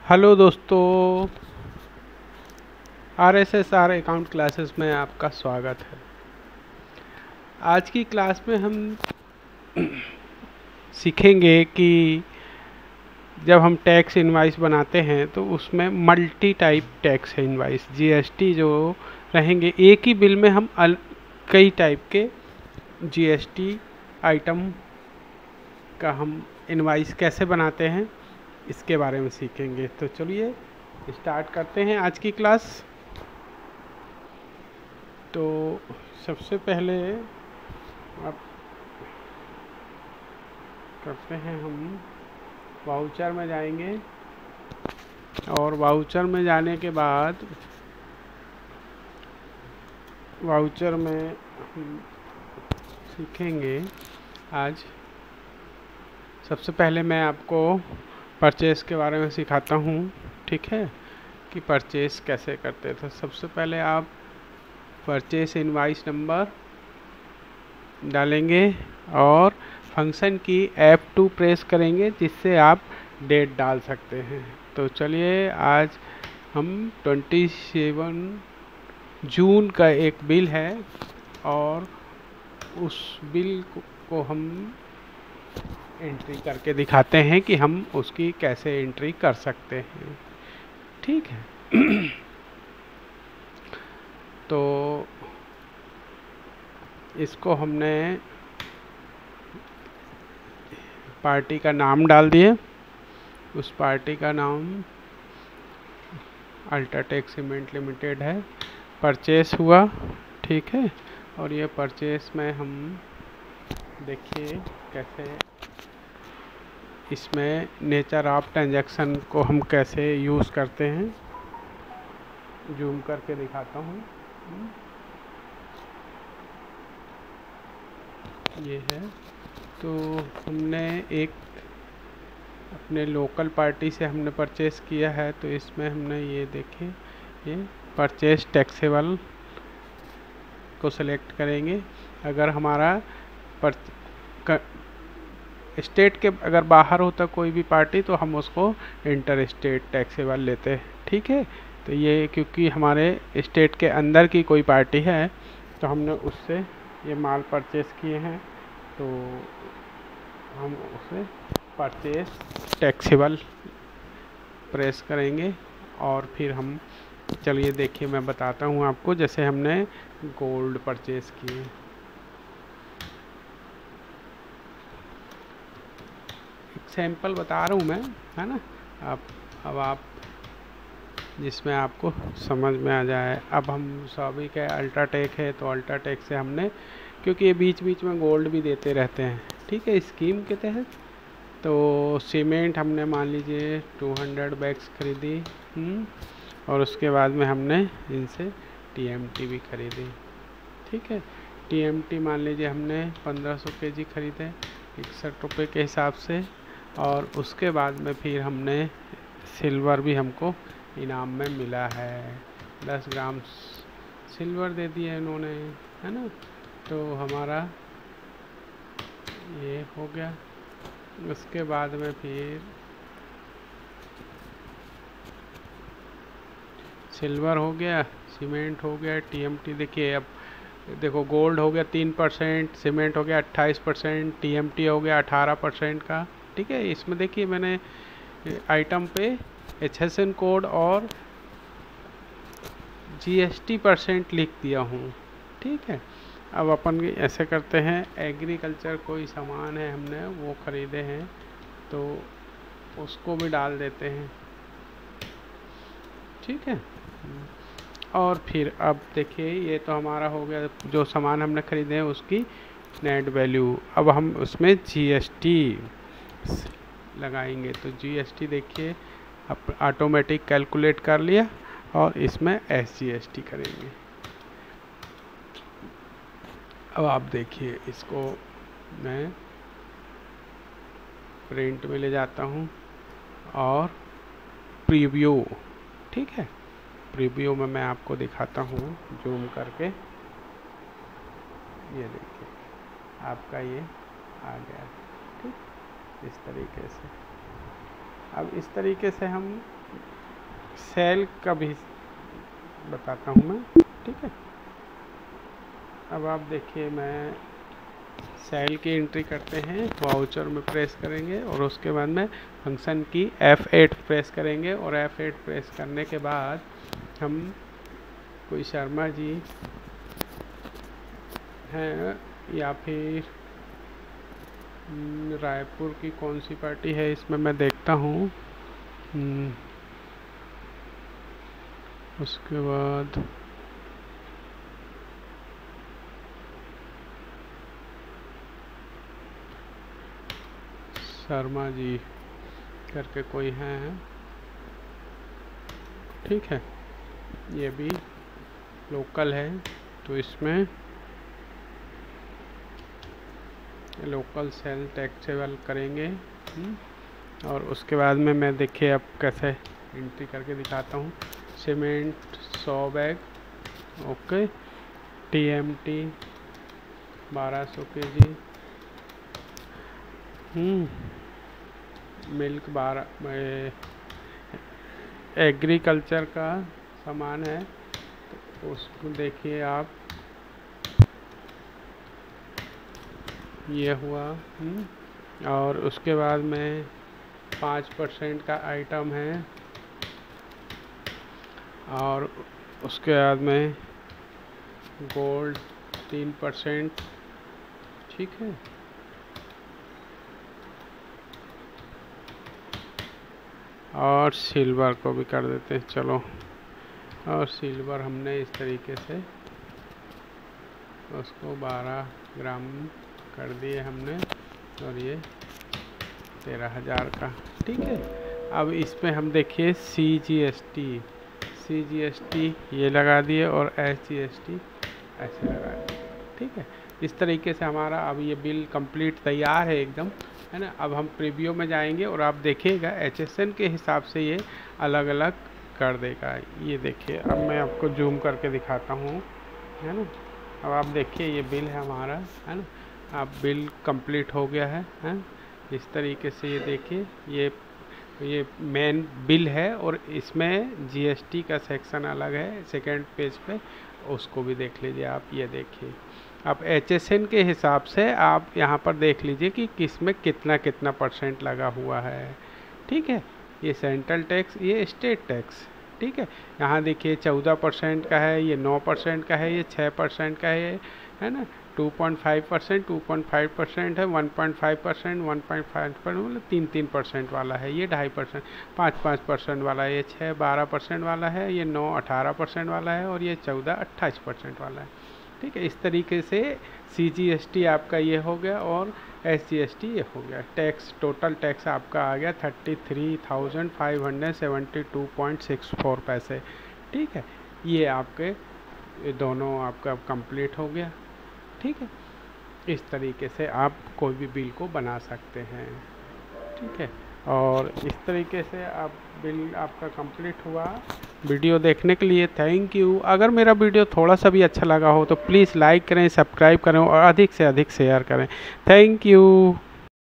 Hello दोस्तों, RSSR account classes में आपका स्वागत है। आज की क्लास में हम सीखेंगे कि जब हम टैक्स इनवाइस बनाते हैं तो उसमें multi type tax invoice GST जो रहेंगे, एक ही बिल में हम कई टाइप के GST आइटम का हम इनवाइस कैसे बनाते हैं इसके बारे में सीखेंगे। तो चलिए स्टार्ट करते हैं आज की क्लास। तो सबसे पहले आप करते हैं, हम वाउचर में जाएंगे और वाउचर में जाने के बाद वाउचर में हम सीखेंगे आज। सबसे पहले मैं आपको परचेस के बारे में सिखाता हूँ, ठीक है, कि परचेस कैसे करते। तो सबसे पहले आप परचेस इनवाइस नंबर डालेंगे और फंक्शन की F2 प्रेस करेंगे, जिससे आप डेट डाल सकते हैं। तो चलिए, आज हम 27 जून का एक बिल है और उस बिल को हम एंट्री करके दिखाते हैं कि हम उसकी कैसे एंट्री कर सकते हैं, ठीक है। तो इसको हमने पार्टी का नाम डाल दिए। उस पार्टी का नाम अल्ट्राटेक सीमेंट लिमिटेड है। परचेस हुआ, ठीक है। और ये परचेस में हम देखिए कैसे इसमें नेचर ऑफ ट्रांजैक्शन को हम कैसे यूज़ करते हैं। जूम करके दिखाता हूँ। ये है। तो हमने एक अपने लोकल पार्टी से हमने परचेस किया है, तो इसमें हमने ये देखिए, ये परचेस टैक्सेबल को सिलेक्ट करेंगे। अगर हमारा स्टेट के अगर बाहर होता कोई भी पार्टी तो हम उसको इंटर स्टेट टैक्सेबल लेते हैं, ठीक है। तो ये क्योंकि हमारे स्टेट के अंदर की कोई पार्टी है तो हमने उससे ये माल परचेस किए हैं, तो हम उसे परचेस टैक्सेबल प्रेस करेंगे। और फिर हम चलिए देखिए, मैं बताता हूँ आपको। जैसे हमने गोल्ड परचेस किए, सैंपल बता रहा हूँ मैं, है ना। अब आप जिसमें आपको समझ में आ जाए। अब हम सभी के अल्ट्राटेक है तो अल्ट्राटेक से हमने, क्योंकि ये बीच बीच में गोल्ड भी देते रहते हैं, ठीक है, स्कीम के तहत। तो सीमेंट हमने मान लीजिए 200 बैग्स खरीदी, और उसके बाद में हमने इनसे TMT भी खरीदी, ठीक है। TMT मान लीजिए हमने 1500 kg खरीदे 61 रुपये के हिसाब से। और उसके बाद में फिर हमने सिल्वर भी हमको इनाम में मिला है, 10 ग्राम सिल्वर दे दिए इन्होंने, है ना। तो हमारा ये हो गया। उसके बाद में फिर सिल्वर हो गया, सीमेंट हो गया, TMT देखिए। अब देखो, गोल्ड हो गया 3%, सीमेंट हो गया 28%, TMT हो गया 18% का, ठीक है। इसमें देखिए मैंने आइटम पे HSN कोड और GST % लिख दिया हूँ, ठीक है। अब अपन ऐसे करते हैं, एग्रीकल्चर कोई सामान है हमने वो ख़रीदे हैं तो उसको भी डाल देते हैं, ठीक है। और फिर अब देखिए, ये तो हमारा हो गया, जो सामान हमने ख़रीदे हैं उसकी नेट वैल्यू। अब हम उसमें GST लगाएंगे। तो GST देखिए, अब ऑटोमेटिक कैलकुलेट कर लिया और इसमें SGST करेंगे। अब आप देखिए, इसको मैं प्रिंट में ले जाता हूँ और प्रीव्यू, ठीक है। प्रीव्यू में मैं आपको दिखाता हूँ जूम करके। ये देखिए, आपका ये आ गया, ठीक, इस तरीके से। अब इस तरीके से हम सेल का भी बताता हूँ मैं, ठीक है। अब आप देखिए, मैं सेल की एंट्री करते हैं, वाउचर में प्रेस करेंगे और उसके बाद में फंक्शन की F8 प्रेस करेंगे और F8 प्रेस करने के बाद हम कोई शर्मा जी हैं या फिर रायपुर की कौन सी पार्टी है इसमें मैं देखता हूँ। उसके बाद शर्मा जी करके कोई हैं, ठीक है, ये भी लोकल है, तो इसमें लोकल सेल टैक्सेबल करेंगे। और उसके बाद में मैं देखिए अब कैसे एंट्री करके दिखाता हूँ। Cement 100 bag, okay. TMT 1200 kg, milk 12, agriculture का सामान है, तो उसको देखिए आप, ये हुआ। और उसके बाद में 5% का आइटम है, और उसके बाद में गोल्ड 3%, ठीक है। और सिल्वर को भी कर देते हैं, चलो। और सिल्वर हमने इस तरीके से उसको 12 ग्राम कर दिए हमने, और ये 13,000 का, ठीक है। अब इसमें हम देखिए CGST ये लगा दिए और SGST ऐसे लगा दिए, ठीक है। इस तरीके से हमारा अब ये बिल कंप्लीट तैयार है एकदम, है ना। अब हम प्रीव्यू में जाएंगे और आप देखिएगा HSN के हिसाब से ये अलग अलग कर देगा। ये देखिए, अब मैं आपको जूम करके दिखाता हूँ, है ना। अब आप देखिए ये बिल है हमारा, है ना। अब बिल कंप्लीट हो गया है। इस तरीके से ये देखिए, ये मेन बिल है और इसमें GST का सेक्शन अलग है सेकेंड पेज पे, उसको भी देख लीजिए आप। ये देखिए, अब HSN के हिसाब से आप यहाँ पर देख लीजिए कि किस में कितना कितना % लगा हुआ है, ठीक है। ये सेंट्रल टैक्स, ये स्टेट टैक्स, ठीक है। यहाँ देखिए 14% का है, ये 9% का है, ये 6% का है ना। 2.5%, 2.5% है, 1.5%, 1.5%, मतलब 3% वाला है, ये 2.5%, 5% वाला है, ये 12% वाला है, ये 18% वाला है, और ये 28% वाला है, ठीक है। इस तरीके से CGST आपका ये हो गया और SGST ये हो गया। टैक्स, टोटल टैक्स आपका आ गया 33,572.64 पैसे, ठीक है। ये आपके ये दोनों आपका कंप्लीट हो गया, ठीक है। इस तरीके से आप कोई भी बिल को बना सकते हैं, ठीक है। और इस तरीके से आप बिल आपका कंप्लीट हुआ। वीडियो देखने के लिए थैंक यू। अगर मेरा वीडियो थोड़ा सा भी अच्छा लगा हो तो प्लीज़ लाइक करें, सब्सक्राइब करें और अधिक से अधिक शेयर करें। Thank you.